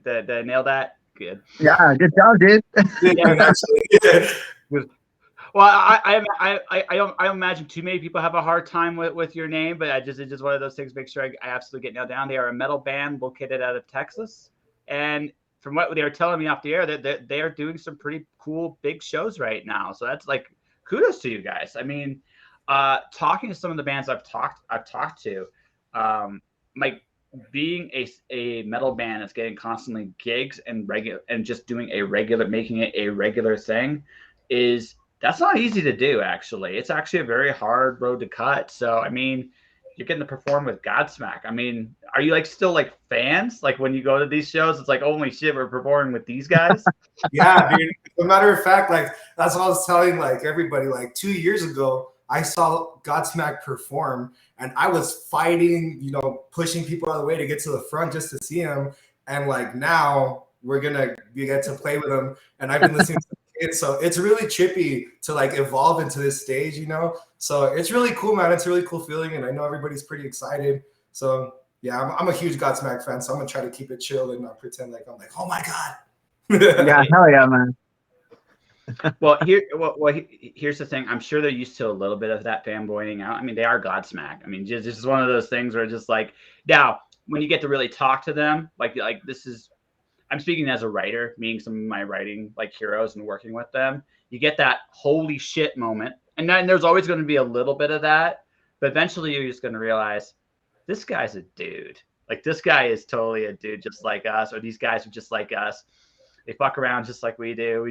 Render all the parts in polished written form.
Did I nail that? Good. Yeah, good job, dude. Yeah, Well, I don't imagine too many people have a hard time with your name, but it's just one of those things. Make sure I absolutely get nailed down. They are a metal band located out of Texas, and from what they were telling me off the air, they are doing some pretty cool big shows right now. So that's like kudos to you guys. I mean, talking to some of the bands I've talked to, like being a metal band that's getting constantly gigs and just doing making it a regular thing that's not easy to do. Actually, it's actually a very hard road to cut. So I mean, you're getting to perform with Godsmack. I mean, are you like still like fans? Like when you go to these shows, it's like, holy shit, we're performing with these guys. Yeah, dude. As a matter of fact, like that's what I was telling like everybody. Like 2 years ago, I saw Godsmack perform, and I was fighting, pushing people out of the way to get to the front just to see him. And like now, we're gonna get to play with him, and I've been listening to the kids, so it's really trippy to like evolve into this stage, So it's really cool, man. It's a really cool feeling, and I know everybody's pretty excited. So yeah, I'm a huge Godsmack fan, so I'm gonna try to keep it chill and not pretend like I'm like, oh my god. Yeah, hell yeah, man. Well, here's the thing. I'm sure they're used to a little bit of that fanboying out. I mean, they are Godsmack. I mean, just one of those things where just like now when you get to really talk to them, like this is. I'm speaking as a writer, meaning some of my writing like heroes and working with them. You get that holy shit moment. And then there's always going to be a little bit of that. But eventually you're just going to realize this guy's a dude. Like this guy is totally a dude just like us, or these guys are just like us. They fuck around just like we do.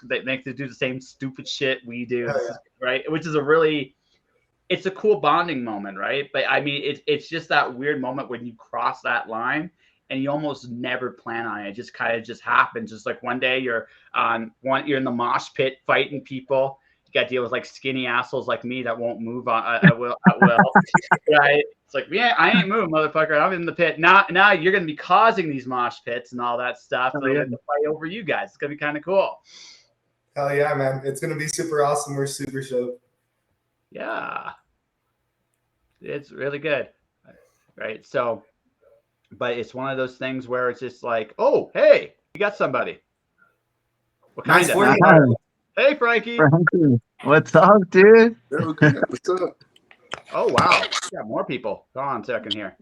They make them do the same stupid shit we do, right? Which is it's a cool bonding moment, right? But I mean, it's just that weird moment when you cross that line. And you almost never plan on it. It just kind of just happens. Just like one day you're in the mosh pit fighting people. You got to deal with like skinny assholes like me that won't move at will. Right? It's like, yeah, I ain't moving, motherfucker. I'm in the pit. Now you're going to be causing these mosh pits and all that stuff. So they're going to fight over you guys. It's going to be kind of cool. Hell yeah, man. It's going to be super awesome. We're super stoked. Yeah. It's really good. Right. So, but it's one of those things where it's just like, oh, hey, you got somebody. What kind of? Hey, Frankie. What's up, dude? What's up? Oh, wow. We got more people. Go on a second here.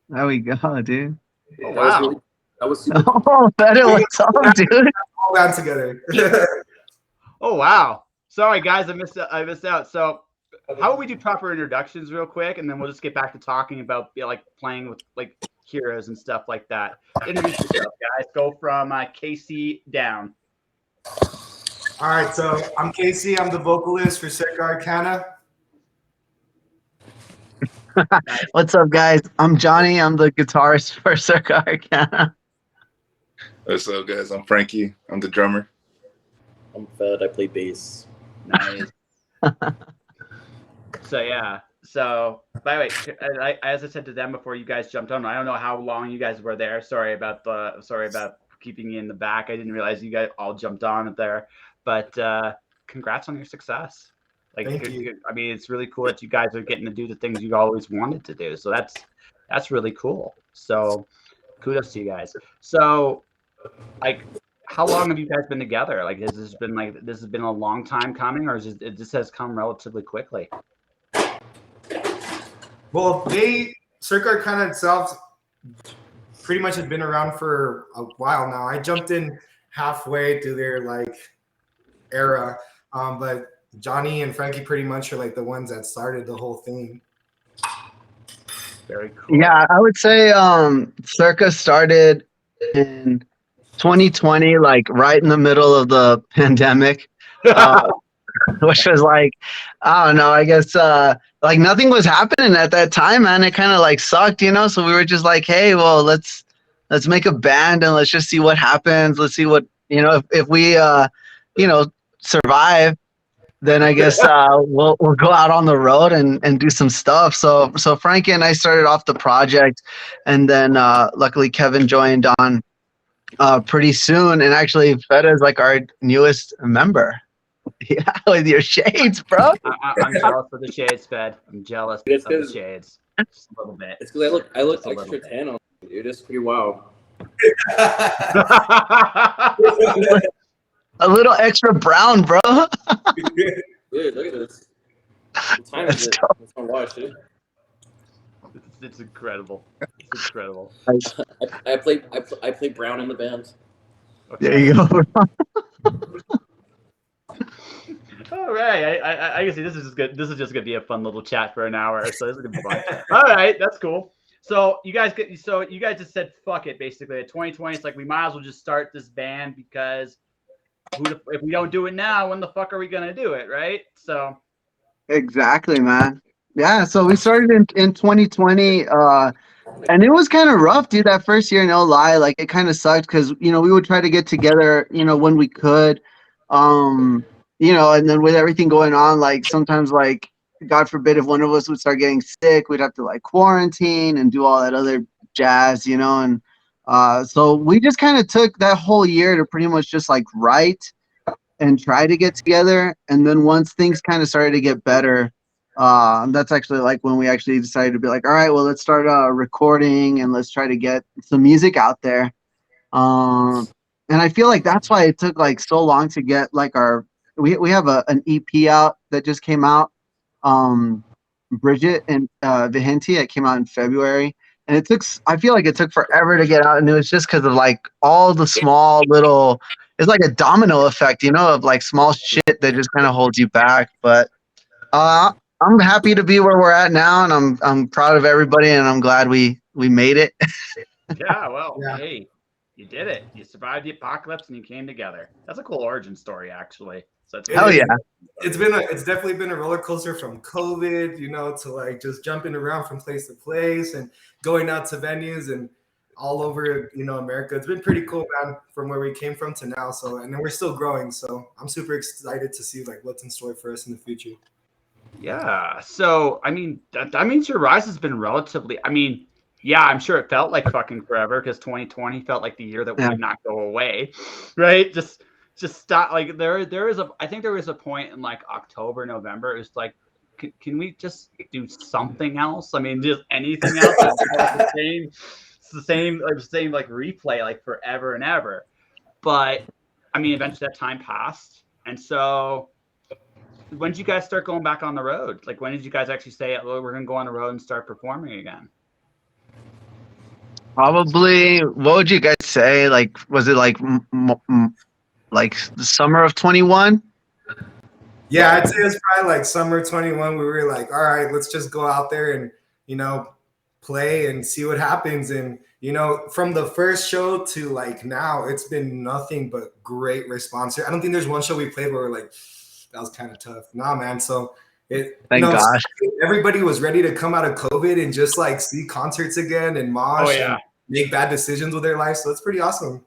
There we go, dude. Oh, wow. That was super. Oh, better. What's up, dude? All down together. Oh, wow. Sorry, guys. I missed out. So how about we do proper introductions real quick, and then we'll just get back to talking about like playing with like heroes and stuff like that. Introduce yourself, guys. Go from Casey down. All right, so I'm Casey. I'm the vocalist for Circa Arcana. What's up, guys? I'm Johnny. I'm the guitarist for Circa Arcana. What's up, guys? I'm Frankie. I'm the drummer. I'm Fed. I play bass. Nice. So yeah. So by the way, as I said to them before you guys jumped on, I don't know how long you guys were there. Sorry about keeping you in the back. I didn't realize you guys all jumped on there. But congrats on your success. Like, thank you. I mean, it's really cool that you guys are getting to do the things you always wanted to do. So that's really cool. So kudos to you guys. So like, how long have you guys been together? Like, has this been a long time coming, or this has come relatively quickly? Well, Circa Arcana itself pretty much has been around for a while now. I jumped in halfway through their like era, but Johnny and Frankie pretty much are like the ones that started the whole thing. Very cool. Yeah, I would say Circa started in 2020, like right in the middle of the pandemic, which was like, I don't know, I guess like nothing was happening at that time, man. It kind of like sucked, so we were just like, hey, well, let's make a band and let's just see what happens. Let's see what, if we survive, then I guess we'll go out on the road and do some stuff. So Frankie and I started off the project, and then luckily Kevin joined on pretty soon, and actually Feta is like our newest member. Yeah, with your shades, bro. I'm jealous of the shades, Fed. I'm jealous of the shades. Just a little bit. It's because I look extra tan on you, dude. It's pretty wild. A little extra brown, bro. Dude, look at this. What time is it? Let's go watch, dude. It's incredible. It's incredible. I play Brown in the band. Okay. There you go. All right. I guess this is just good. This is just gonna be a fun little chat for an hour. So this is gonna be fun. All right, that's cool. So you guys just said fuck it basically. At 2020, it's like we might as well just start this band because if we don't do it now, when the fuck are we gonna do it, right? So Exactly, man. Yeah, so we started in 2020, and it was kind of rough, dude. That first year, no lie, like it kind of sucked because we would try to get together, when we could, and then with everything going on, like sometimes, like God forbid, if one of us would start getting sick, we'd have to like quarantine and do all that other jazz, and so we just kind of took that whole year to pretty much just like write and try to get together. And then once things kind of started to get better, that's actually like when we actually decided to be like, all right, well, let's start recording and let's try to get some music out there. And I feel like that's why it took like so long to get like we have an EP out that just came out, Bridget and Vihenti. It came out in February. And I feel like it took forever to get out. And it was just because of like all the small little, it's like a domino effect, of like small shit that just kind of holds you back. But I'm happy to be where we're at now, and I'm proud of everybody, and I'm glad we made it. yeah, well, Yeah. hey, you did it. You survived the apocalypse and you came together. That's a cool origin story, actually. So Hell yeah. It's definitely been a roller coaster from COVID, to like just jumping around from place to place and going out to venues and all over, America. It's been pretty cool, man, from where we came from to now. So, and then we're still growing. So I'm super excited to see like what's in store for us in the future. Yeah. So, I mean, that means your rise has been relatively, yeah, I'm sure it felt like fucking forever because 2020 felt like the year that would not go away, right? Just stop. Like I think there was a point in like October, November. It was like, can we just do something else? I mean, just anything else. It's the same like replay like forever and ever. But I mean, eventually that time passed, and so when did you guys start going back on the road? Like, when did you guys actually say, "Oh, we're gonna go on the road and start performing again"? Probably, what would you guys say? Like, was it like like the summer of 21? Yeah, I'd say it's probably like summer 21. We were like, all right, let's just go out there and, play and see what happens. And, from the first show to like now, it's been nothing but great response. I don't think there's one show we played where we're like, that was kind of tough. Nah, man. So Thank gosh. Everybody was ready to come out of COVID and just like see concerts again and mosh and make bad decisions with their life. So it's pretty awesome.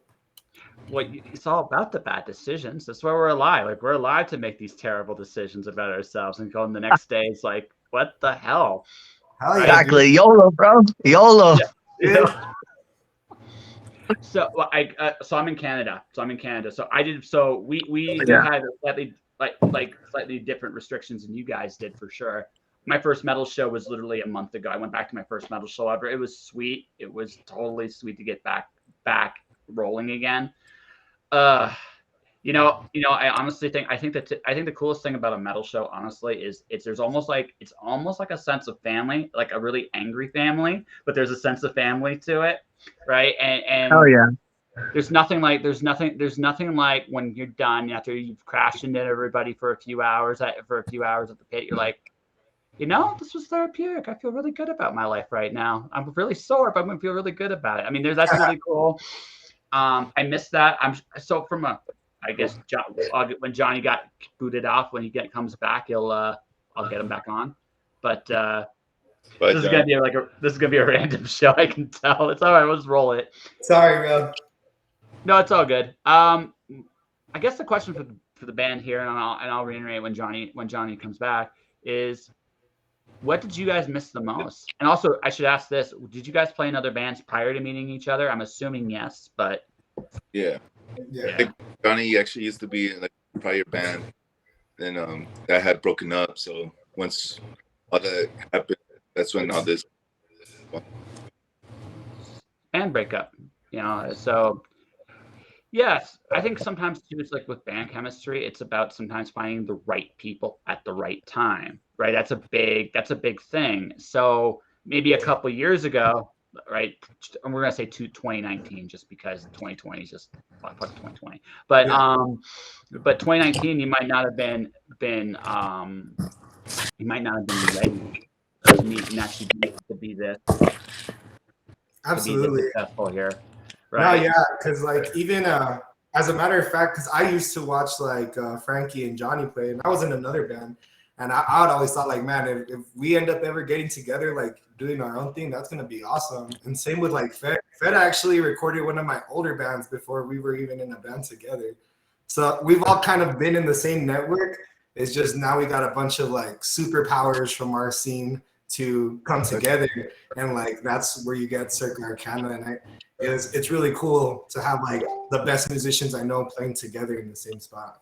Well, it's all about the bad decisions. That's why we're alive. Like, we're alive to make these terrible decisions about ourselves and go on the next day. It's like, what the hell? Hell yeah, exactly. dude. YOLO, bro. YOLO. Yeah. So I'm in Canada. So we had slightly different restrictions than you guys did for sure. My first metal show was literally a month ago. I went back to my first metal show ever. It was sweet. It was totally sweet to get back rolling again. I honestly think the coolest thing about a metal show, honestly, is it's almost like a sense of family, like a really angry family, but there's a sense of family to it, right? And Hell yeah. there's nothing like when you're done after you've crashed into everybody for a few hours at the pit. You're like, this was therapeutic. I feel really good about my life right now. I'm really sore, but I'm gonna feel really good about it. I mean, that's really cool. I miss that. I guess when Johnny got booted off, when he comes back, I'll get him back on. But this is gonna be a random show. I can tell. It's all right. We'll just roll it. Sorry, bro. No, it's all good. I guess the question for the band here, and I'll reiterate when Johnny comes back, is what did you guys miss the most? And also, I should ask this: did you guys play in other bands prior to meeting each other? I'm assuming yes, but yeah. Like, Johnny actually used to be in like a prior band, and that had broken up. So once all that happened, that's when all this band breakup. You know, so yes, I think sometimes too, it's like with band chemistry, it's about sometimes finding the right people at the right time, right? That's a big thing. So maybe a couple years ago, right? And we're gonna say 2019, just because 2020 is just fuck 2020. But 2019, you might not have been you might not have been ready to meet and actually be this Absolutely. successful here, No, right? yeah, because like even as a matter of fact, because I used to watch like Frankie and Johnny play, and I was in another band, and I would always thought like, man, if we end up ever getting together, like doing our own thing, that's gonna be awesome. And same with like Fed. Fed actually recorded one of my older bands before we were even in a band together. So we've all kind of been in the same network. It's just now we got a bunch of like superpowers from our scene to come together, and like that's where you get Circa Arcana, and it's really cool to have like the best musicians I know playing together in the same spot.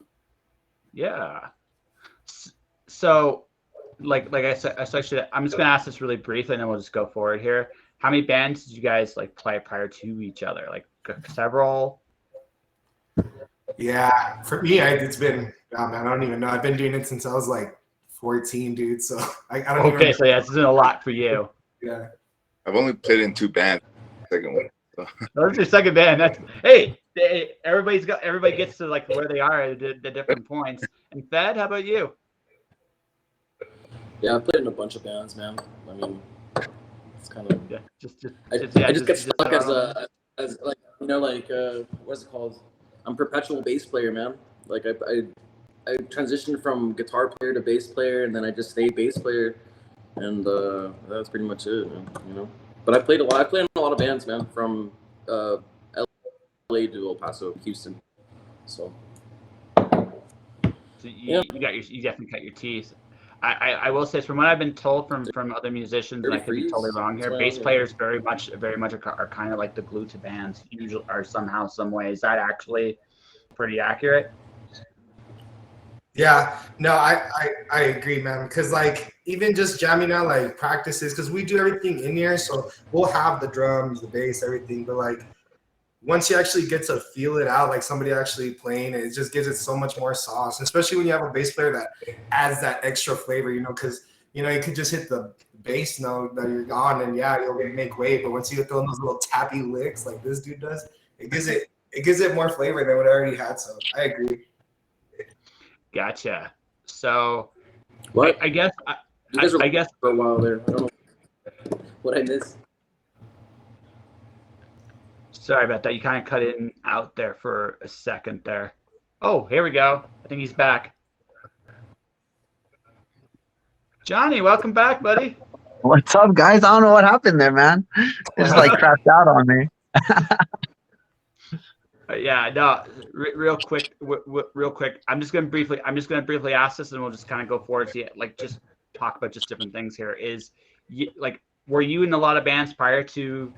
Yeah. So, like I said, I'm just gonna ask this really briefly, and then we'll just go forward here. How many bands did you guys like play prior to each other? Like several? Yeah, for me, it's been, oh man, I don't even know. I've been doing it since I was like 14, dude. So I don't even. Okay, so yeah, this is a lot for you. Yeah. I've only played in 2 bands. Second one. So. That's your second band. That's everybody gets to like where they are at the different points. And Fed, how about you? Yeah, I've played in a bunch of bands, man. I mean, it's kind of I just get stuck as like, you know, like what's it called? I'm perpetual bass player, man. Like I transitioned from guitar player to bass player, and then I just stayed bass player, and that's pretty much it, man, you know. But I played a lot. I played in a lot of bands, man, from LA to El Paso, Houston. So you definitely cut your teeth. I will say, from what I've been told from other musicians, and I could be totally wrong here, bass players very much are kind of like the glue to bands. Usually, are somehow, some way. Is that actually pretty accurate? Yeah, no, I agree, man. Because like even just jamming out like practices, because we do everything in here, so we'll have the drums, the bass, everything. But like once you actually get to feel it out, like somebody actually playing it, it just gives it so much more sauce. Especially when you have a bass player that adds that extra flavor, you know, because you know you could just hit the bass note that you're on, and yeah, you'll make weight. But once you throw in those little tappy licks like this dude does, it gives it more flavor than what it already had. So I agree. Gotcha. So, what? I guess I guess for a while there. I don't know what I missed. Sorry about that. You kind of cut in out there for a second there. Oh, here we go. I think he's back. Johnny, welcome back, buddy. What's up, guys? I don't know what happened there, man. It just like crashed out on me. Yeah, no. Real quick. I'm just gonna briefly ask this, and we'll just kind of go forward to like just talk about just different things here. Like, were you in a lot of bands prior to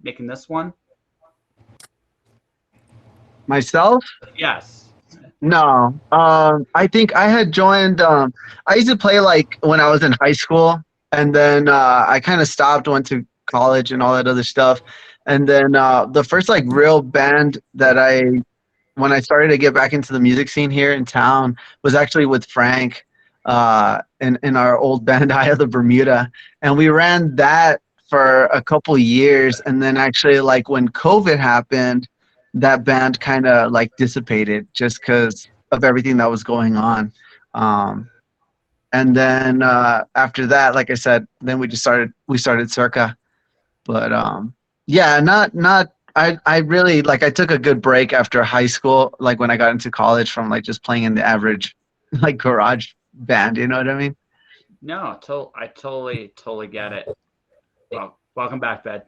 making this one? Myself? Yes. No. I think I had joined. I used to play like when I was in high school, and then I kind of stopped, went to college and all that other stuff. And then the first like real band that when I started to get back into the music scene here in town was actually with Frank in our old band, Eye of the Bermuda. And we ran that for a couple years. And then actually like when COVID happened, that band kind of like dissipated just because of everything that was going on. And then after that, like I said, then we started Circa. But yeah, I really like I took a good break after high school, like when I got into college, from like just playing in the average like garage band, you know what I mean? No, I totally get it. Well, welcome back, Bed.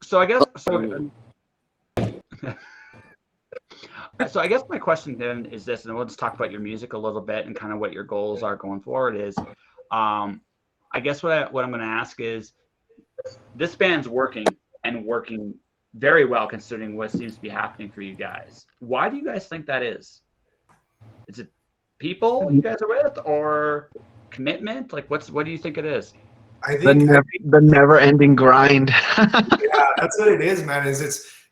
So I guess so I guess my question then is this, and we'll just talk about your music a little bit and kind of what your goals are going forward is I guess what I'm going to ask is, this band's working very well considering what seems to be happening for you guys. Why do you guys think that is? Is it people you guys are with, or commitment? Like what do you think it is? I think the never-ending grind. yeah, that's what it is, man.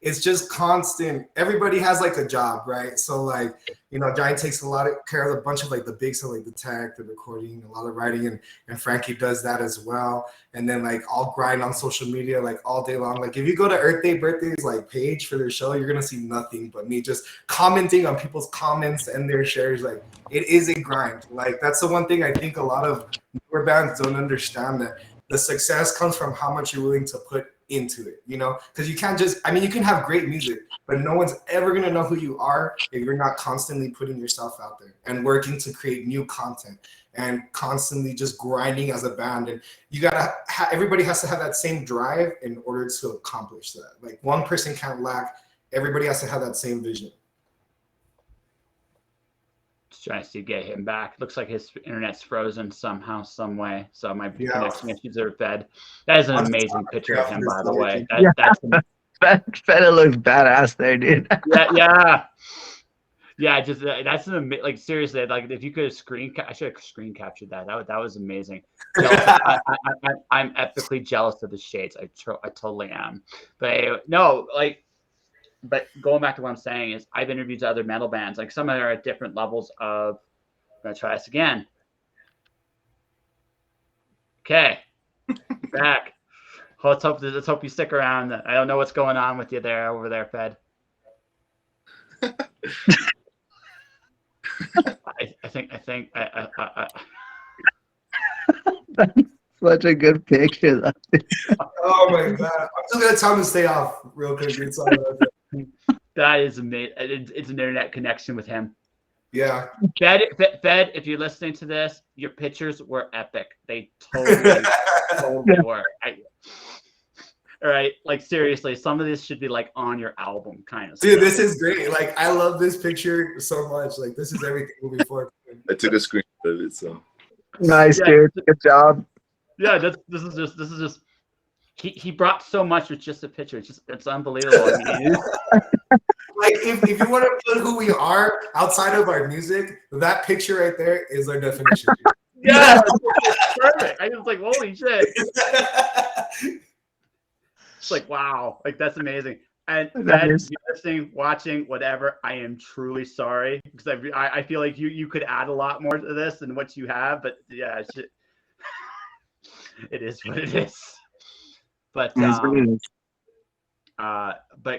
It's just constant. Everybody has like a job, right? So like, you know, Giant takes a lot of care of a bunch of like the big stuff, like the tech, the recording, a lot of writing, and Frankie does that as well. And then like I'll grind on social media like all day long. Like if you go to Earth Day Birthdays like page for their show, you're gonna see nothing but me just commenting on people's comments and their shares. Like it is a grind. Like that's the one thing I think a lot of newer bands don't understand, that the success comes from how much you're willing to put into it, you know, because you can't just, I mean, you can have great music, but no one's ever going to know who you are if you're not constantly putting yourself out there and working to create new content and constantly just grinding as a band. And you gotta everybody has to have that same drive in order to accomplish that. Like one person can't lack, everybody has to have that same vision. Trying to get him back. Looks like his internet's frozen somehow, some way. So my connection issues are fed. That is an amazing picture of him, by the way. Feta looks badass there, dude. Yeah. Just that's an like seriously. Like if you could have I should have screen captured that. That was amazing. I'm epically jealous of the shades. I totally am. But no, like. But going back to what I'm saying is I've interviewed other metal bands, like some are at different levels of, I'm going to try this again. Okay. Back. Let's hope you stick around. I don't know what's going on with you over there, Fed. I think That's such a good picture. Oh my God. I'm just going to tell him to stay off real quick. That is amazing. It's an internet connection with him. Yeah. Fed, if you're listening to this, your pictures were epic. They totally were. All right. Like, seriously, some of this should be, like, on your album, kind of. Dude, this is great. Like, I love this picture so much. Like, this is everything moving forward. I took a screenshot of it, so. Nice, dude. Good job. Yeah, this is just. He brought so much with just a picture. It's unbelievable. Like if you want to put who we are outside of our music, that picture right there is our definition. Yeah, perfect. I was like, holy shit. It's like, wow, like that's amazing. And that is listening, watching, whatever. I am truly sorry because I feel like you could add a lot more to this than what you have, but yeah, it is what it is. But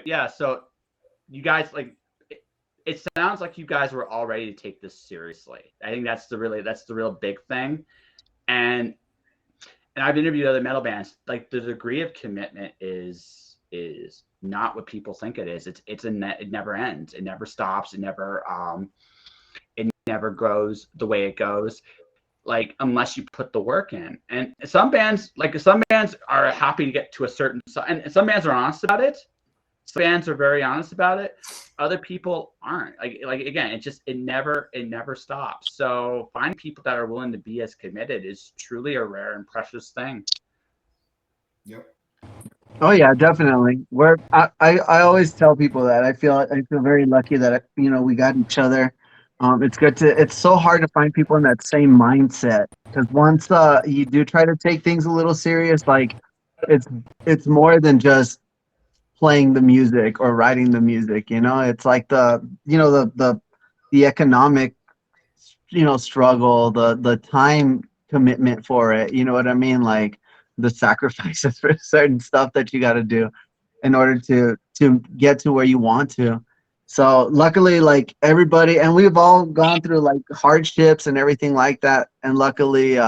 yeah, so you guys like it sounds like you guys were all ready to take this seriously. I think that's the real big thing. And I've interviewed other metal bands. Like the degree of commitment is not what people think it is. It never ends. It never stops. It never grows the way it goes. Like unless you put the work in. And some bands are happy to get to a certain and some bands are honest about it. Some bands are very honest about it. Other people aren't. Like again, it never stops. So finding people that are willing to be as committed is truly a rare and precious thing. Yep. Oh yeah, definitely. I always tell people that I feel very lucky that we got each other. It's so hard to find people in that same mindset because once you do try to take things a little serious, like it's more than just playing the music or writing the music. It's like the economic struggle, the time commitment for it. You know what I mean? Like the sacrifices for certain stuff that you got to do in order to get to where you want to. So luckily, like everybody, and we've all gone through like hardships and everything like that. And luckily,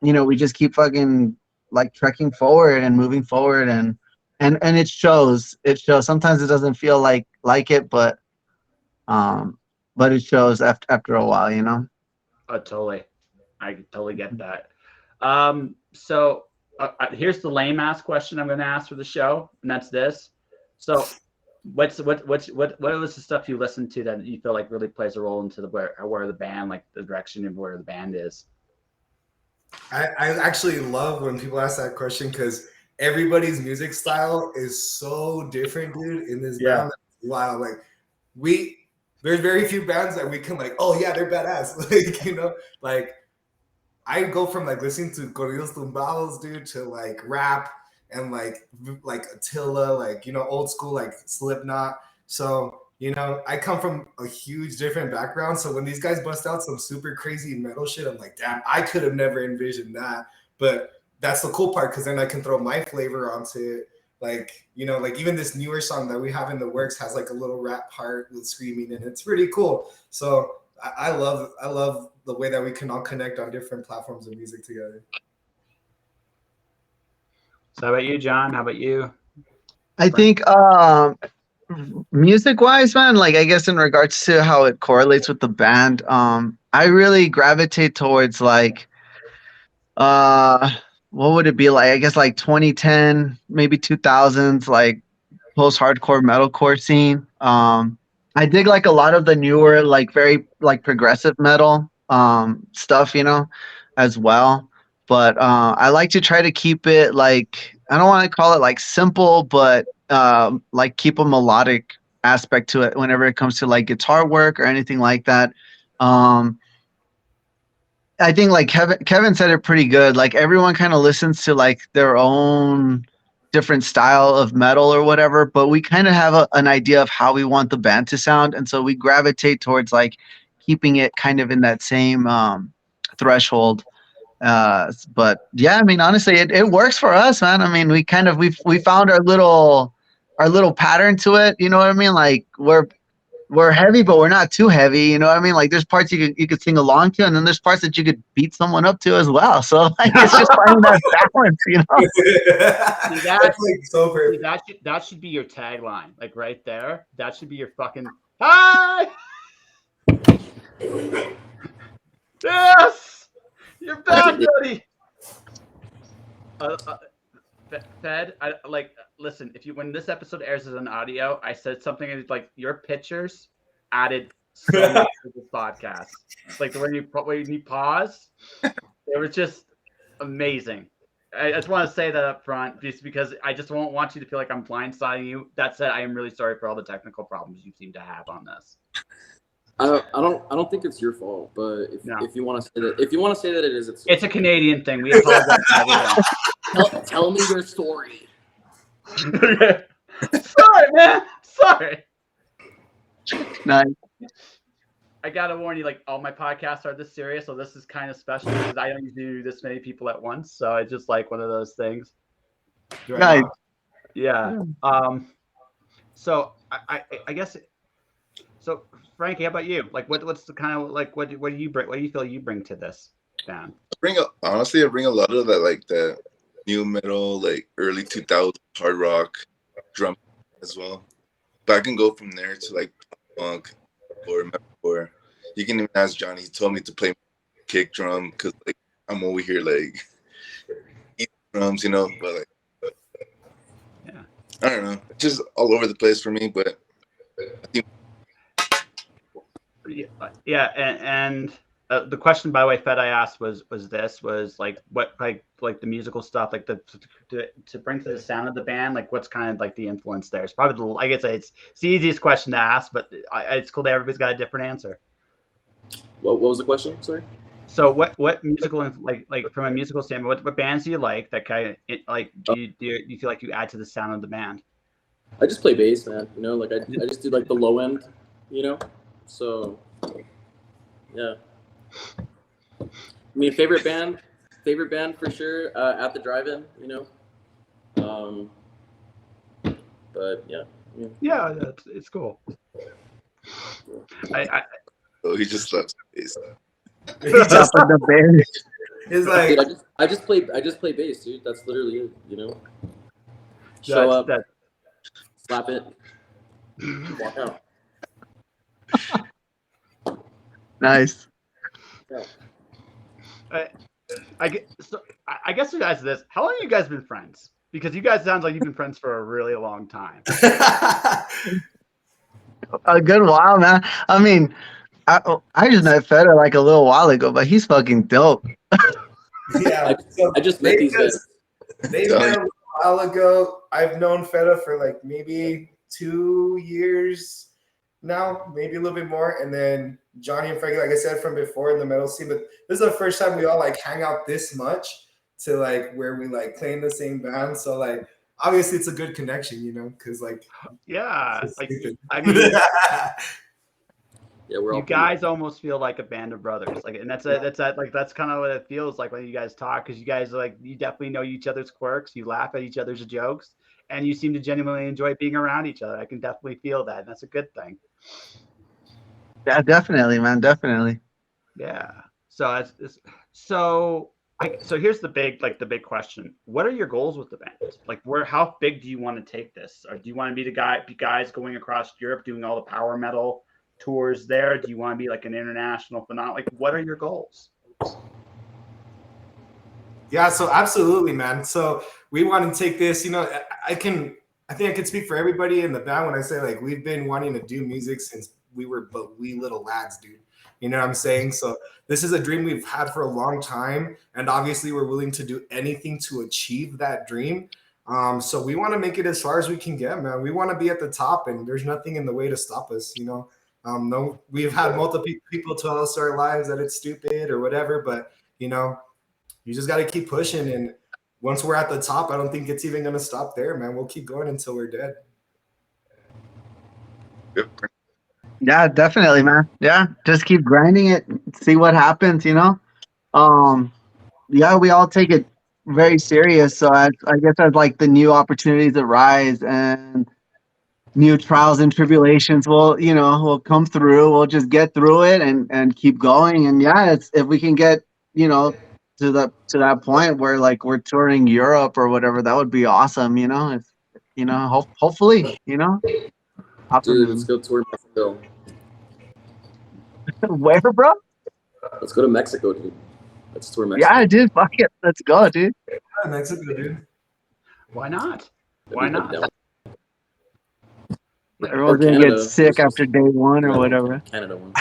we just keep fucking like trekking forward and moving forward, and it shows. It shows. Sometimes it doesn't feel like it, but it shows after a while, Oh, totally. I totally get that. So here's the lame ass question I'm going to ask for the show, and that's this. So. What was the stuff you listened to that you feel like really plays a role into where the band, like the direction of where the band is? I actually love when people ask that question because everybody's music style is so different, dude. In this band, wow, like there's very few bands that we can like, oh yeah, they're badass, like like I go from like listening to corridos tumbados, dude, to like rap and like Attila, like, you know, old school like Slipknot. So, you know, I come from a huge different background. So when these guys bust out some super crazy metal shit, I'm like, damn, I could have never envisioned that. But that's the cool part, because then I can throw my flavor onto it. Like, you know, like even this newer song that we have in the works has like a little rap part with screaming, and it's pretty cool. So I love the way that we can all connect on different platforms of music together. So how about you, John? How about you? I think music wise, man, like I guess in regards to how it correlates with the band, I really gravitate towards like what would it be like? I guess like 2010, maybe 2000s, like post-hardcore metalcore scene. I dig like a lot of the newer, like very like progressive metal stuff, you know, as well. But I like to try to keep it like, I don't want to call it like simple, but like keep a melodic aspect to it whenever it comes to like guitar work or anything like that. I think like Kevin said it pretty good. Like everyone kind of listens to like their own different style of metal or whatever, but we kind of have an idea of how we want the band to sound, and so we gravitate towards like keeping it kind of in that same threshold. But yeah, I mean, honestly, it works for us, man. I mean, we found our little pattern to it. You know what I mean? Like we're heavy, but we're not too heavy. You know what I mean? Like there's parts you could sing along to, and then there's parts that you could beat someone up to as well. So like it's just finding that balance, you know? See, that's like so perfect. See, that should be your tagline, like right there. That should be your fucking hi. Yes, you're back, buddy. Fed, I like. Listen, if you when this episode airs as an audio, I said something like your pictures added so much to this podcast. Like when you pause, it was just amazing. I just want to say that up front, just because I just won't want you to feel like I'm blindsiding you. That said, I am really sorry for all the technical problems you seem to have on this. I don't think it's your fault, but if you want to say that, it is. It's a Canadian thing. We apologize. Tell me your story. Sorry, man. Sorry. Nice. I gotta warn you, like all my podcasts are this serious, so this is kind of special because I don't usually do this many people at once. So it's just like one of those things. Nice. Yeah. So I guess. So Frankie, how about you? Like, what's the kind of like what do you bring? What do you feel you bring to this band? Honestly, I bring a lot of that, like the new metal, like early 2000s hard rock, drum as well. But I can go from there to like punk or metalcore. You can even ask Johnny. He told me to play kick drum because like I'm over here like eating drums, you know. But like, yeah, I don't know, just all over the place for me. But I think. Yeah, and the question, by the way, Fed, I asked was like what like the musical stuff, like to bring to the sound of the band, like what's kind of like the influence there. It's probably I guess it's the easiest question to ask, but it's cool that everybody's got a different answer. What was the question? Sorry. So what musical like from a musical standpoint, what bands do you like that kind of like do you feel like you add to the sound of the band? I just play bass, man. You know, like I just do like the low end, you know. So, yeah. I mean, favorite band for sure. At the drive-in, you know. But yeah. Yeah, it's cool. He just slaps the bass. He just the band. It's like dude, I just play bass, dude. That's literally it, you know. Show up, slap it, walk out. Nice. Yeah. I guess you guys this. How long have you guys been friends? Because you guys sound like you've been friends for a really long time. A good while, man. I mean, I just met Feder like a little while ago, but he's fucking dope. Yeah, I just met these guys. They met a while ago. I've known Feder for like maybe 2 years. now, maybe a little bit more. And then Johnny and Frankie, like I said from before, in the metal scene. But this is the first time we all like hang out this much to like where we like play in the same band. So like obviously it's a good connection, you know, because like yeah, like I mean. Yeah, we're all you guys almost feel like a band of brothers, like, and that's kind of what it feels like when you guys talk, because you guys like you definitely know each other's quirks, you laugh at each other's jokes, and you seem to genuinely enjoy being around each other. I can definitely feel that, and that's a good thing. Yeah, definitely, man, definitely. Yeah. So so here's the big question: what are your goals with the band? Like, how big do you want to take this, or do you want to be guys going across Europe doing all the power metal tours there? Do you want to be like an international phenomenon? Like, what are your goals? Yeah, so absolutely, man. So we want to take this, you know, I think I can speak for everybody in the band when I say like we've been wanting to do music since we were wee little lads, dude. You know what I'm saying? So this is a dream we've had for a long time, and obviously we're willing to do anything to achieve that dream. So we want to make it as far as we can get, man. We want to be at the top, and there's nothing in the way to stop us, you know. No, we've had multiple people tell us our lives that it's stupid or whatever, but you know, you just got to keep pushing. And once we're at the top, I don't think it's even going to stop there, man. We'll keep going until we're dead. Yeah, definitely, man. Yeah, just keep grinding it, see what happens, you know. Yeah, we all take it very serious. So I guess as like the new opportunities arise and new trials and tribulations will come through. We'll just get through it and keep going. And yeah, it's if we can get, to that point where like we're touring Europe or whatever, that would be awesome, It's hopefully, Dude, let's go tour Mexico. Where, bro? Let's go to Mexico, dude. Let's tour Mexico. Yeah, dude, fuck it. Let's go, dude. Yeah, Mexico, dude. Why not? Why not? Everyone's gonna get sick after day one or whatever. Canada one.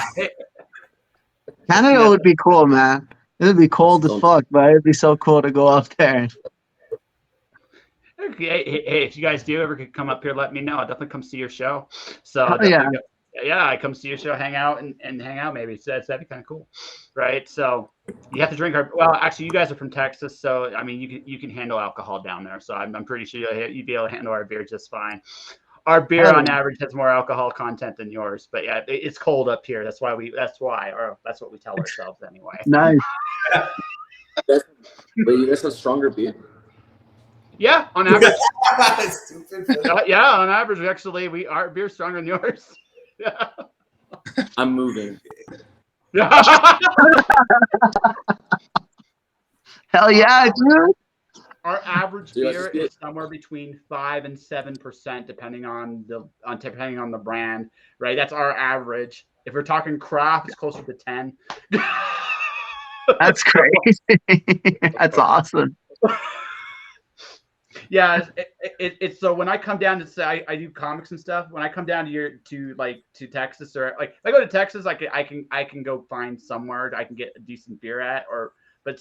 Canada would be cool, man. It would be cold as fuck, but it'd be so cool to go up there. Hey, if you guys do ever come up here, let me know. I'll definitely come see your show. So I come see your show, hang out and hang out maybe. So that'd be kind of cool, right? So you have to drink actually you guys are from Texas, so I mean you can handle alcohol down there. So I'm pretty sure you'd be able to handle our beer just fine. Our beer on average has more alcohol content than yours, but yeah, it's cold up here. That's what we tell ourselves anyway. Nice. But you guys have stronger beer. Yeah, on average. On average, actually, our beer's stronger than yours. Yeah. I'm moving. Hell yeah, dude. Our average beer is somewhere between 5% and 7%, depending on the brand. Right, that's our average. If we're talking craft, it's closer to 10. That's crazy. That's awesome. Yeah, it's so when I come down to say I do comics and stuff. When I come down to Texas, or like if I go to Texas, I can go find somewhere I can get a decent beer at. But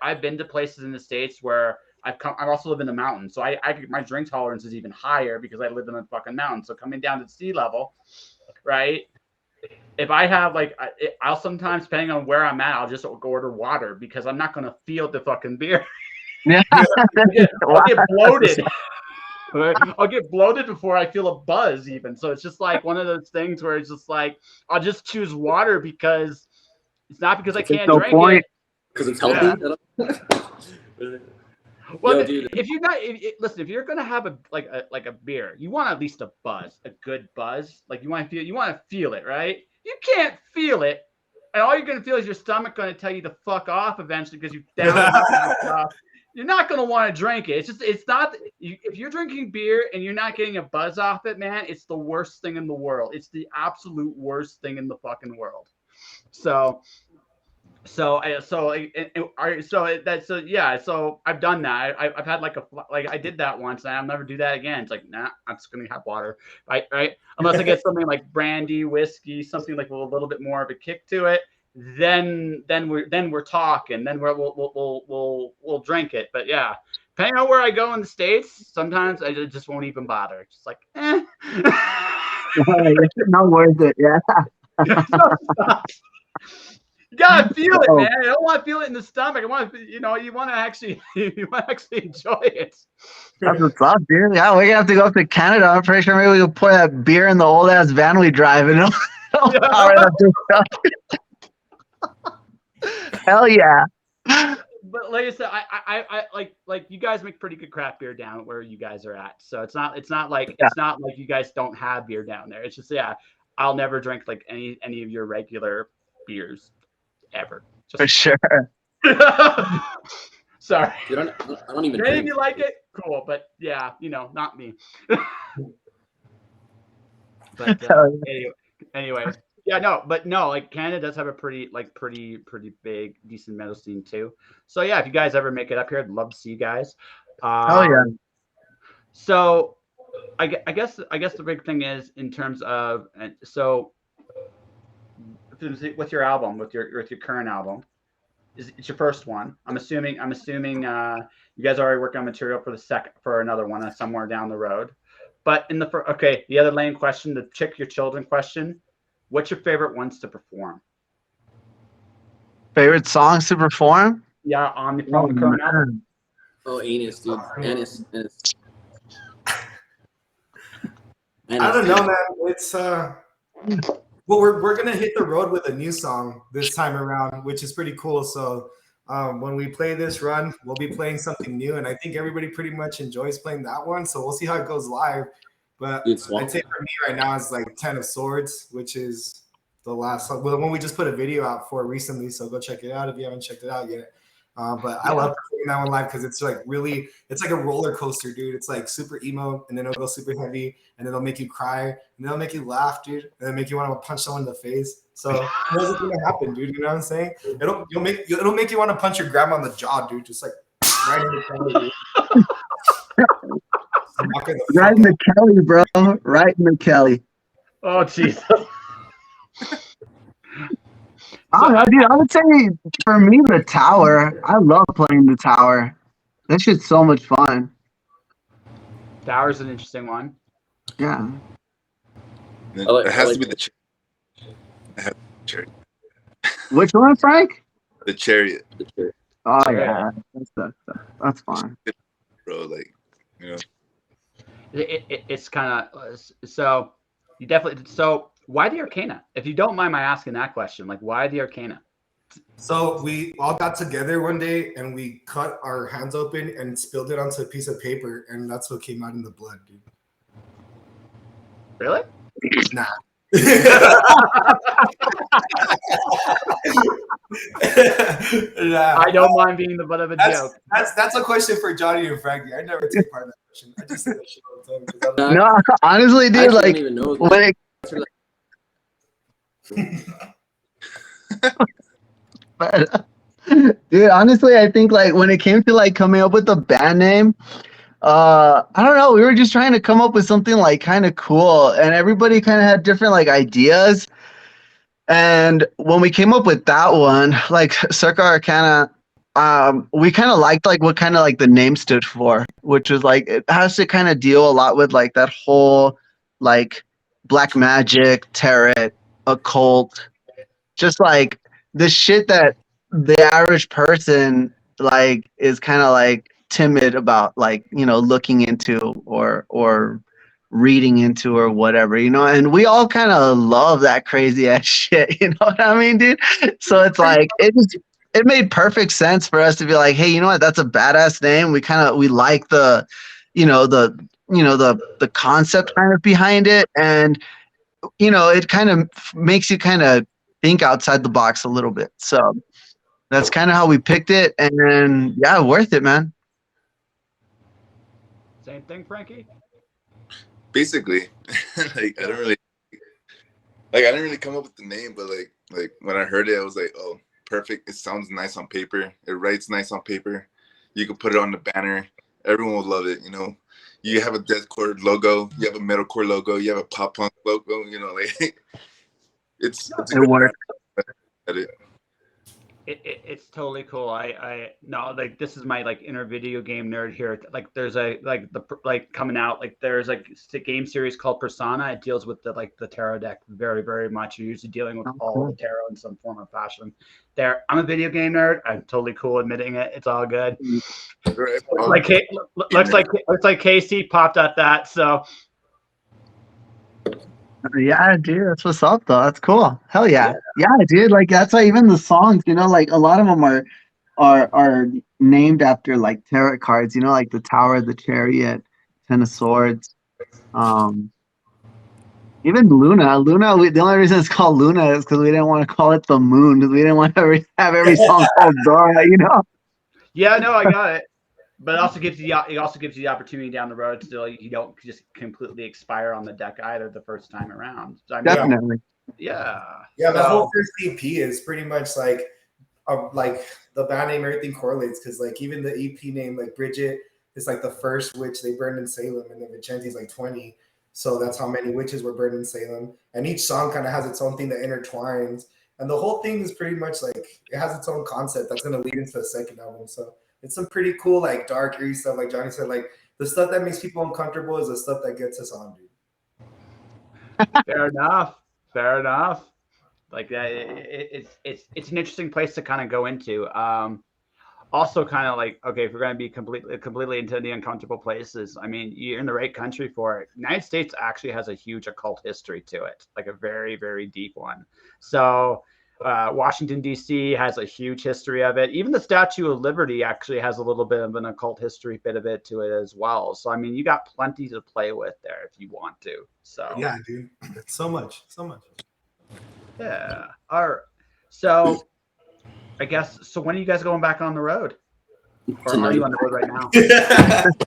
I've been to places in the States where I also live in the mountains, so my drink tolerance is even higher because I live in the fucking mountains. So coming down to sea level, right? If I have I'll sometimes, depending on where I'm at, I'll just order water because I'm not gonna feel the fucking beer. Yeah. I'll get bloated. I'll get bloated before I feel a buzz even. So it's just like one of those things where it's just like I'll just choose water because it's not because I can't drink it. Because it's healthy. Yeah. Well, if you're gonna have a beer, you want at least a buzz, a good buzz. Like you want to feel it, right? You can't feel it, and all you're gonna feel is your stomach gonna tell you to fuck off eventually because you down stuff. You're not gonna want to drink it. It's not. If you're drinking beer and you're not getting a buzz off it, man, it's the worst thing in the world. It's the absolute worst thing in the fucking world. So I've done that. I've had I did that once, and I'll never do that again. It's like, nah, I'm just gonna have water, right? Unless I get something like brandy, whiskey, something like with a little bit more of a kick to it. Then we're talking. Then we'll drink it. But yeah, depending on where I go in the States, sometimes I just won't even bother. Just like, It's not worth it. Yeah. You gotta feel it, man. I don't want to feel it in the stomach. I want to, you want to actually, enjoy it. That's what's up, dude. Yeah, we're gonna have to go up to Canada. I'm pretty sure maybe we can pour that beer in the old ass van we drive and it'll power it up to stuff. Hell yeah. But like I said, I like you guys make pretty good craft beer down where you guys are at. So it's not like it's not like you guys don't have beer down there. It's just I'll never drink like any of your regular beers ever. Just for sure. Sorry. Dude, I don't even Maybe drink. you like it, cool, but yeah, not me. But anyway, yeah, like Canada does have a pretty big, decent metal scene too. So yeah, if you guys ever make it up here, I'd love to see you guys. Oh yeah. So I guess the big thing is in terms of with your album, with your current album, it's your first one. I'm assuming you guys are already working on material for another one somewhere down the road. But the other lane question, the chick your children question, what's your favorite ones to perform? Favorite songs to perform? Yeah, on the current album. Oh, Anus, dude. Anus. I don't know, man. It's well, we're gonna hit the road with a new song this time around, which is pretty cool. So when we play this run, we'll be playing something new, and I think everybody pretty much enjoys playing that one. So we'll see how it goes live. But I'd say for me right now is like 10 of Swords, which is the last song. Well, the one we just put a video out for recently. So go check it out if you haven't checked it out yet. But I love performing that one live because it's like it's like a roller coaster, dude. It's like super emo, and then it'll go super heavy, and then it'll make you cry, and then it'll make you laugh, dude, and then make you want to punch someone in the face. So what's gonna happen, dude? You know what I'm saying? It'll make you want to punch your grandma on the jaw, dude. Just like right in the Kelly. Right in the Kelly, bro. Right in the Kelly. Oh, Jesus. I don't know, dude. I would say for me, the Tower. I love playing the Tower. That shit's so much fun. Tower's an interesting one. Yeah. It has to be the Chariot. Which one, Frank? The Chariot. Oh yeah, that's fun. Bro, like, It's kind of so you definitely why the Arcana? If you don't mind my asking that question, like why the Arcana? So we all got together one day and we cut our hands open and spilled it onto a piece of paper, and that's what came out in the blood, dude. Really? Nah. I don't mind being the butt of a joke. That's a question for Johnny and Frankie. I never take part in that question. I just say that shit all the time. No, honestly, dude, like even know when it. But, dude, honestly, I think like when it came to like coming up with the band name, I don't know. We were just trying to come up with something like kind of cool, and everybody kind of had different like ideas. And when we came up with that one, like Circa Arcana, we kind of liked like what kind of like the name stood for, which was like it has to kind of deal a lot with like that whole like black magic, tarot, occult, just like the shit that the average person like is kind of like timid about, like, you know, looking into or reading into or whatever, you know, and we all kind of love that crazy ass shit, you know what I mean, dude? So it's like it made perfect sense for us to be like, hey, you know what, that's a badass name. We like the concept kind of behind it, and you know, it kind of makes you kind of think outside the box a little bit. So that's kind of how we picked it, and then yeah, worth it, man. Same thing, Frankie. Basically, like I didn't really come up with the name, but like when I heard it, I was like, oh, perfect. It sounds nice on paper. It writes nice on paper. You could put it on the banner. Everyone would love it. You know, you have a deathcore logo, you have a metalcore logo, you have a pop punk logo. You know, like it works. It's totally cool. I no, like this is my like inner video game nerd here. Like there's a like coming out, like there's like a game series called Persona. It deals with the tarot deck very, very much. You're usually dealing with all the tarot in some form or fashion. There, I'm a video game nerd. I'm totally cool admitting it. It's all good. Looks like Casey popped at that. So Yeah, dude, that's what's up though. That's cool. Hell yeah. Yeah, dude. Like that's why even the songs, like a lot of them are named after like tarot cards, like the Tower, the Chariot, Ten of Swords. Even Luna. The only reason it's called Luna is because we didn't want to call it the moon, because we didn't want to have every song called Dora, Yeah, no, I got it. But it also gives you the opportunity down the road. Still, you don't just completely expire on the deck either the first time around. So, I mean, Definitely. Yeah. The whole first EP is pretty much like the band name, everything correlates, because like even the EP name, like Bridget is like the first witch they burned in Salem, and then Vicenti's like 20. So that's how many witches were burned in Salem. And each song kind of has its own thing that intertwines. And the whole thing is pretty much like it has its own concept that's going to lead into the second album. So it's some pretty cool, like dark, eerie stuff. Like Johnny said, like the stuff that makes people uncomfortable is the stuff that gets us on, dude. Fair enough. Like that, it's an interesting place to kind of go into. Also, kind of like, okay, if we're going to be completely into the uncomfortable places, I mean, you're in the right country for it. United States actually has a huge occult history to it, like a very, very deep one. So Washington, D.C. has a huge history of it. Even the Statue of Liberty actually has a little bit of an occult history bit of it to it as well. So, I mean, you got plenty to play with there if you want to. So yeah, dude, so much. Yeah. All right. So I guess, so when are you guys going back on the road? Or are you on the road right now?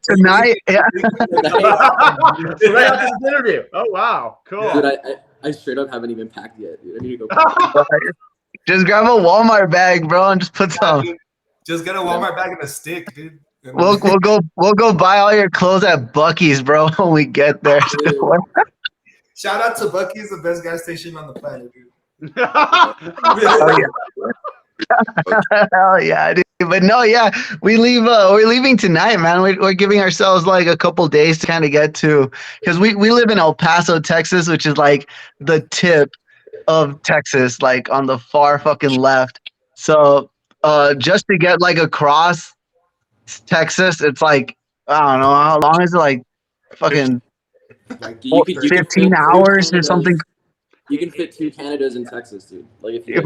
Tonight, yeah. Right after this interview. Oh, wow. Cool. Dude, I straight up haven't even packed yet, dude. I need to go. Just grab a Walmart bag, bro, and just put some. Just get a Walmart bag and a stick, dude. We'll go buy all your clothes at Buc-ee's, bro, when we get there. Shout out to Buc-ee's, the best gas station on the planet, dude. Oh, yeah. Hell yeah, dude. But no, yeah, we're leaving tonight, man. We're giving ourselves like a couple days to kind of get to, because we live in El Paso, Texas, which is like the tip of Texas, like on the far fucking left. So just to get like across Texas, it's like, I don't know, how long is it, like fucking like, 15 hours or something? You can fit 2 Canadas in Texas, dude. Like if you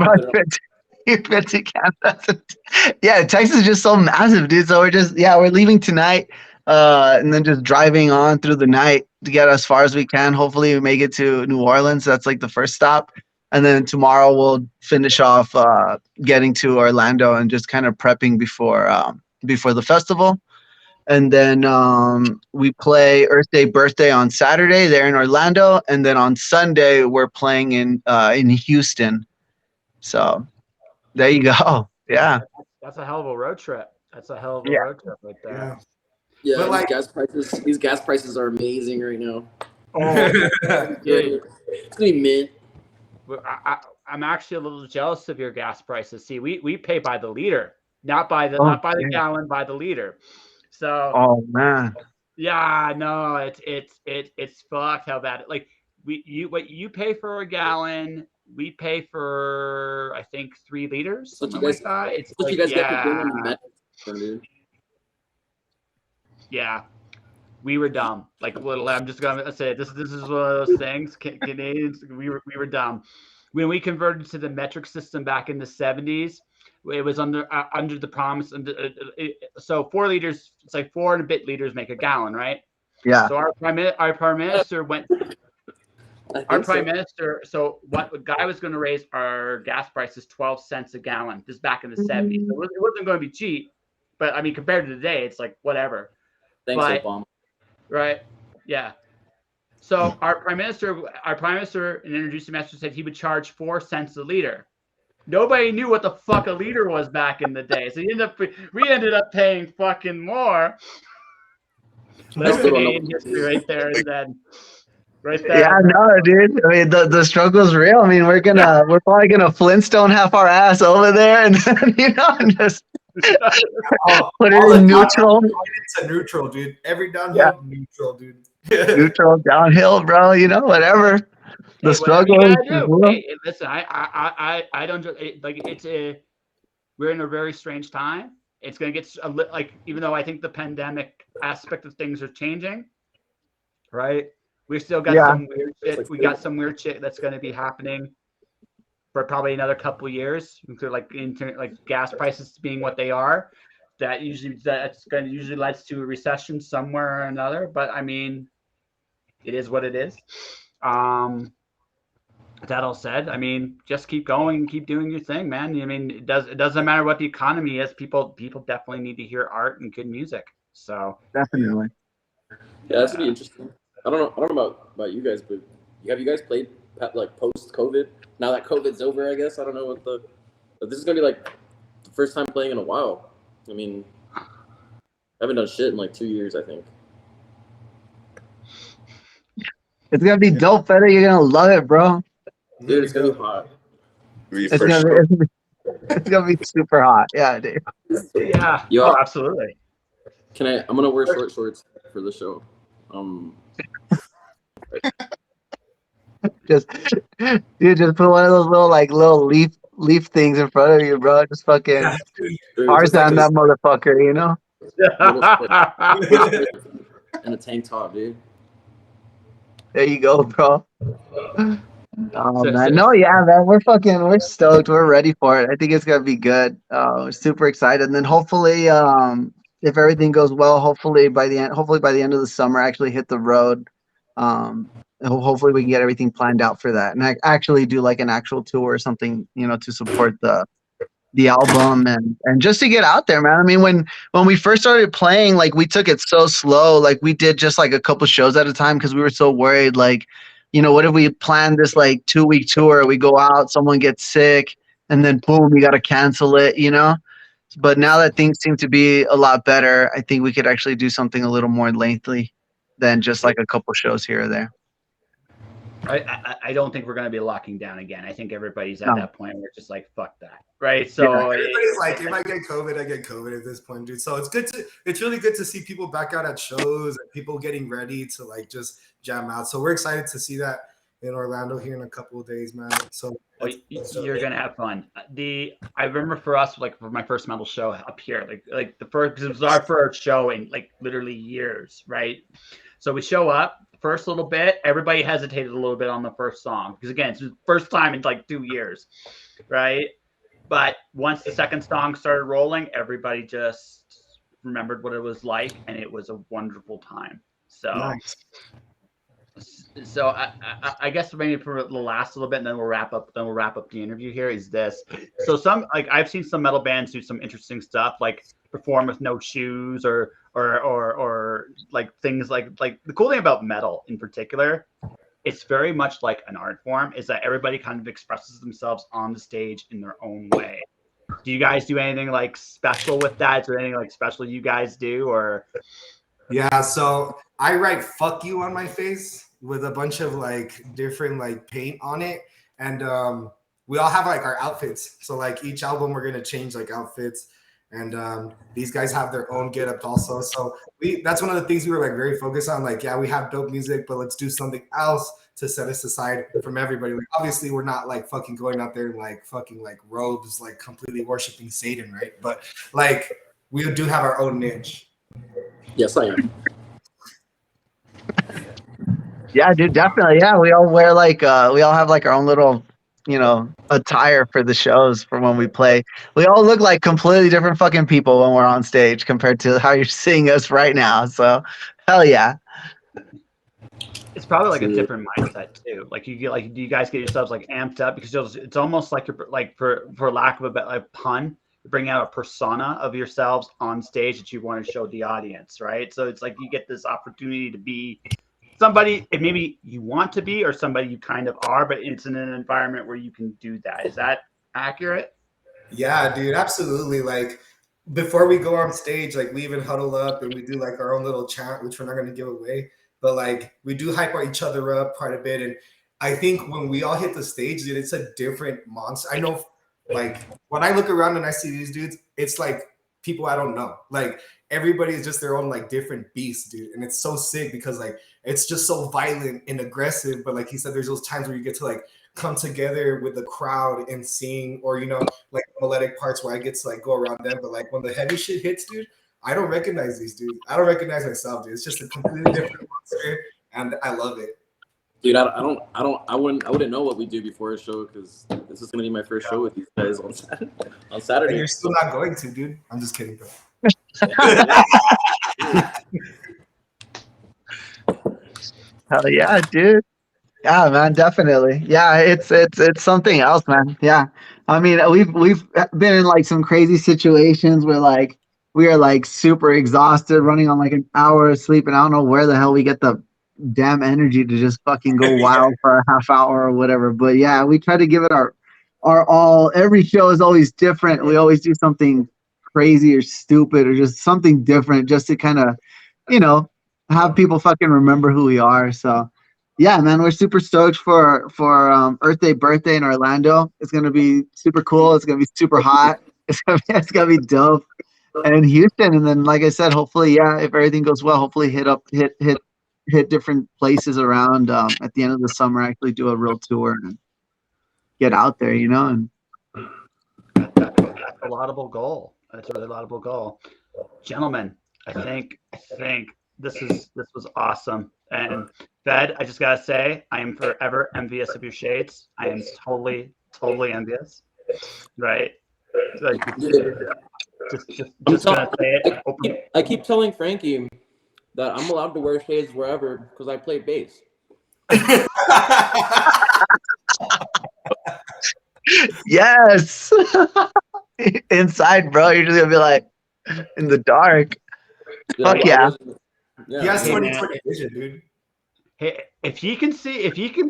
yeah, Texas is just so massive, dude. So we're leaving tonight, and then just driving on through the night to get as far as we can. Hopefully we make it to New Orleans. That's like the first stop. And then tomorrow we'll finish off getting to Orlando and just kind of prepping before the festival. And then we play Earth Day Birthday on Saturday there in Orlando, and then on Sunday we're playing in Houston. So there you go. Yeah. That's a hell of a road trip. Road trip right there. Yeah, but like, these gas prices are amazing right now. Oh, dude. It's gonna be mint. I'm actually a little jealous of your gas prices. See, we pay by the liter, not by the gallon, by the liter. So. Oh man. Yeah, no, it's fucked how bad. Like what you pay for a gallon, we pay for I think 3 liters. Something like that. It's what like, you guys get for doing, dude. Yeah, we were dumb. Like I'm just gonna say this is one of those things. Canadians, we were dumb. When we converted to the metric system back in the 70s, it was under the promise. So 4 liters, it's like 4 and a bit liters make a gallon, right? Yeah. So our prime minister went. Our prime minister. So what guy was going to raise our gas prices 12 cents a gallon? This back in the 70s. So it wasn't going to be cheap, but I mean compared to today, it's like whatever. Thanks, Obama. Right. Yeah. So our prime minister in introducing message said he would charge 4 cents a liter. Nobody knew what the fuck a liter was back in the day, so we ended up paying fucking more. That's Canadian history right there. And then, right there. Yeah, no, dude. I mean, the struggle's real. I mean, we're probably gonna Flintstone half our ass over there, and then, and just put it All the in time, neutral. it's a neutral, dude. Every Yeah. downhill, neutral, dude. Neutral, downhill, bro. Whatever. The Hey, whatever you struggle is gotta do. real. Hey, listen, I don't like we're in a very strange time. It's gonna get like, even though I think the pandemic aspect of things are changing, right? We still got Yeah. some weird shit. We got some weird shit that's gonna be happening for probably another couple of years. Like gas prices being what they are, that's gonna usually leads to a recession somewhere or another. But I mean, it is what it is. That all said, I mean, just keep going and keep doing your thing, man. I mean, it doesn't matter what the economy is. People definitely need to hear art and good music. So Definitely. Yeah, that's gonna be interesting. I don't know about you guys, but have you guys played like post COVID? Now that COVID's over, I guess. I don't know but this is gonna be like the first time playing in a while. I mean, I haven't done shit in like 2 years, I think. It's gonna be dope, Feta. You're gonna love it, bro. Dude, it's gonna be hot. It's gonna be super hot. Yeah, dude. yeah, Yo, absolutely. I'm gonna wear short shorts for the show. Just put one of those little leaf things in front of you, bro. Just fucking Tarzan that motherfucker, And a tank top, dude. There you go, bro. Oh man, no, yeah, man, we're stoked. We're ready for it. I think it's gonna be good. We're super excited. And then hopefully, if everything goes well, hopefully by the end of the summer, actually hit the road. Hopefully we can get everything planned out for that, and I actually do like an actual tour or something, to support the album and just to get out there, man. I mean, when we first started playing, like, we took it so slow. Like, we did just like a couple shows at a time because we were so worried. Like, what if we plan this like 2-week tour? We go out, someone gets sick, and then boom, you got to cancel it. But now that things seem to be a lot better, I think we could actually do something a little more lengthy than just like a couple shows here or there. I don't think we're going to be locking down again. I think everybody's at that point where it's just like, fuck that, right? So everybody's like, if I get COVID, I get COVID at this point, dude. So it's really good to see people back out at shows and people getting ready to like just jam out. So we're excited to see that in Orlando here in a couple of days, man. So you're gonna have fun. I remember for us, like for my first metal show up here, like the first, because it was our first show in like literally years, right? So we show up. First little bit, everybody hesitated a little bit on the first song because, again, it's the first time in like 2 years, right? But once the second song started rolling, everybody just remembered what it was like, and it was a wonderful time. So, nice. So I guess maybe for the last little bit, and then we'll wrap up. Then we'll wrap up the interview. Here is this. So I've seen some metal bands do some interesting stuff, like perform with no shoes or like things like the cool thing about metal in particular, it's very much like an art form, is that everybody kind of expresses themselves on the stage in their own way. Do you guys do anything like special with that? Is there anything like special you guys do? Or yeah, so I write "fuck you" on my face with a bunch of like different like paint on it, and we all have like our outfits. So like each album we're gonna change like outfits. And these guys have their own get-ups also. So that's one of the things we were like very focused on. Like, yeah, we have dope music, but let's do something else to set us aside from everybody. Like, obviously, we're not like fucking going out there in like fucking like robes, like completely worshiping Satan, right? But like, we do have our own niche. Yes, I am. Yeah, dude, definitely. Yeah, we all wear like we all have like our own little attire for the shows for when we play. We all look like completely different fucking people when we're on stage compared to how you're seeing us right now. So hell yeah. It's probably like a different mindset too. Like, do you guys get yourselves like amped up because it's almost like you're like, for lack of a better pun, you're bringing out a persona of yourselves on stage that you want to show the audience, right? So it's like you get this opportunity to be somebody maybe you want to be, or somebody you kind of are, but it's in an environment where you can do that. Is that accurate? Yeah, dude, absolutely. Like, before we go on stage, like we even huddle up and we do like our own little chant, which we're not going to give away. but like we do hype each other up quite a bit. And I think when we all hit the stage, dude, it's a different monster. I know, like when I look around and I see these dudes, it's like people I don't know. Like everybody is just their own like different beast, dude. And it's so sick because like it's just so violent and aggressive. But like he said, there's those times where you get to like come together with the crowd and sing, or you know, like melodic parts where I get to like go around them. But like when the heavy shit hits, dude, I don't recognize these dudes. I don't recognize myself, dude. It's just a completely different monster, and I love it. Dude, I wouldn't know what we do before a show because this is gonna be my first show with these guys on Saturday. And you're still not going to, dude. I'm just kidding, bro. Hell yeah, dude. Yeah, man, definitely. Yeah, it's something else, man. Yeah. I mean, we've been in like some crazy situations where like we are like super exhausted, running on like an hour of sleep, and I don't know where the hell we get the damn energy to just fucking go wild for a half hour or whatever. But yeah, we try to give it our all. Every show is always different. We always do something crazy or stupid or just something different just to kind of, you know, have people fucking remember who we are. So yeah, man, we're super stoked for Earth Day birthday in Orlando. It's gonna be super cool. It's gonna be super hot. It's gonna be dope. And in Houston, and then like I said, hopefully, yeah, if everything goes well, hopefully hit different places around at the end of the summer. Actually, do a real tour and get out there, you know. And that's a laudable goal. That's a really laudable goal, gentlemen. I think this was awesome. And Fed, I just gotta say, I am forever envious of your shades. I am totally envious. Right? Like, just gonna say it. I keep telling Frankie that I'm allowed to wear shades wherever because I play bass. Yes. Inside, bro, you're just gonna be like in the dark. Fuck yeah. He has 20/20 vision, dude. Hey, if he can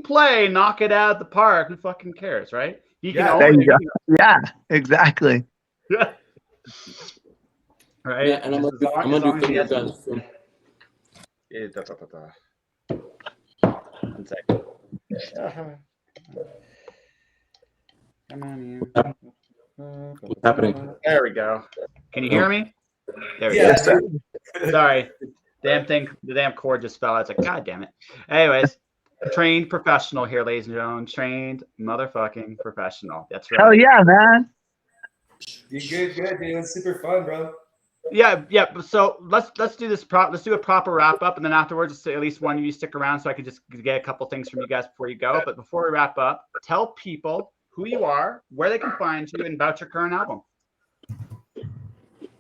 play, knock it out of the park, who fucking cares, right? He can there you go. Yeah, exactly. Yeah. Right. Yeah, and I'm gonna do finger guns. One second. Come on in. What's happening? There we go. Can you hear me? There we Yeah, go. Sorry. The damn cord just fell. I was like, God damn it. Anyways, trained professional here, ladies and gentlemen. Trained motherfucking professional. That's right. Hell yeah, man. You're good, dude. It's super fun, bro. Yeah. So let's do this. Let's do a proper wrap up, and then afterwards, at least one of you stick around so I can just get a couple things from you guys before you go. But before we wrap up, tell people who you are, where they can find you, and about your current album.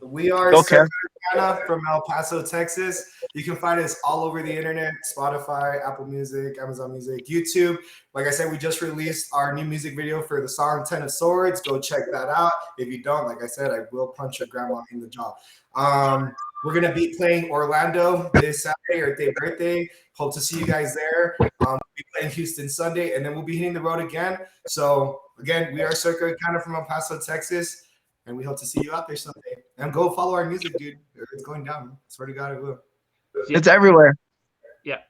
We are Circa Arcana from El Paso, Texas. You can find us all over the internet: Spotify, Apple Music, Amazon Music, YouTube. Like I said, we just released our new music video for the song 10 of Swords. Go check that out. If you don't, like I said, I will punch your grandma in the jaw. We're going to be playing Orlando this Saturday, Earth Day birthday. Hope to see you guys there. We'll be playing Houston Sunday, and then we'll be hitting the road again. So, again, we are Circa Arcana from El Paso, Texas, and we hope to see you out there someday. And go follow our music, dude. It's going down. I swear to God, it will. It's everywhere. Yeah.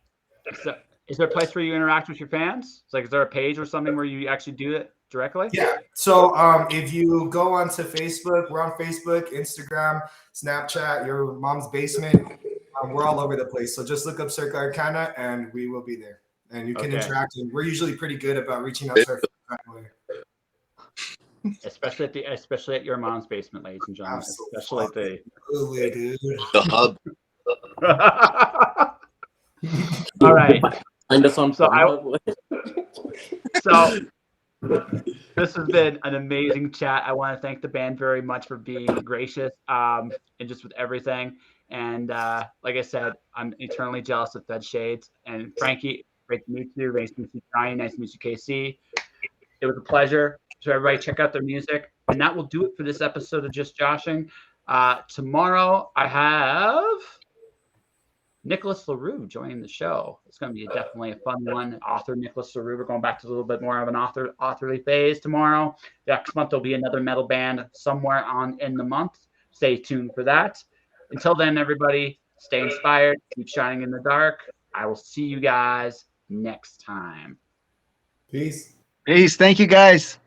So, is there a place where you interact with your fans? It's like, is there a page or something where you actually do it directly? Yeah. So if you go onto Facebook, we're on Facebook, Instagram, Snapchat, your mom's basement. We're all over the place. So just look up Circa Arcana and we will be there. And you can interact. And we're usually pretty good about reaching out to our fans that way. Especially at your mom's basement, ladies and gentlemen. Absolutely, dude. The hub. All right. Find us on so this has been an amazing chat. I want to thank the band very much for being gracious and just with everything. And like I said, I'm eternally jealous of Fed Shades. And Frankie, great to meet you. Nice to meet you, Brian. Nice to meet you, KC. It was a pleasure. So everybody check out their music. And that will do it for this episode of Just Joshing. Tomorrow I have Nicholas LaRue joining the show. It's going to be definitely a fun one. Author Nicholas LaRue. We're going back to a little bit more of an authorly phase tomorrow. Next month there'll be another metal band somewhere in the month. Stay tuned for that. Until then, everybody, stay inspired. Keep shining in the dark. I will see you guys next time. Peace. Peace. Thank you, guys.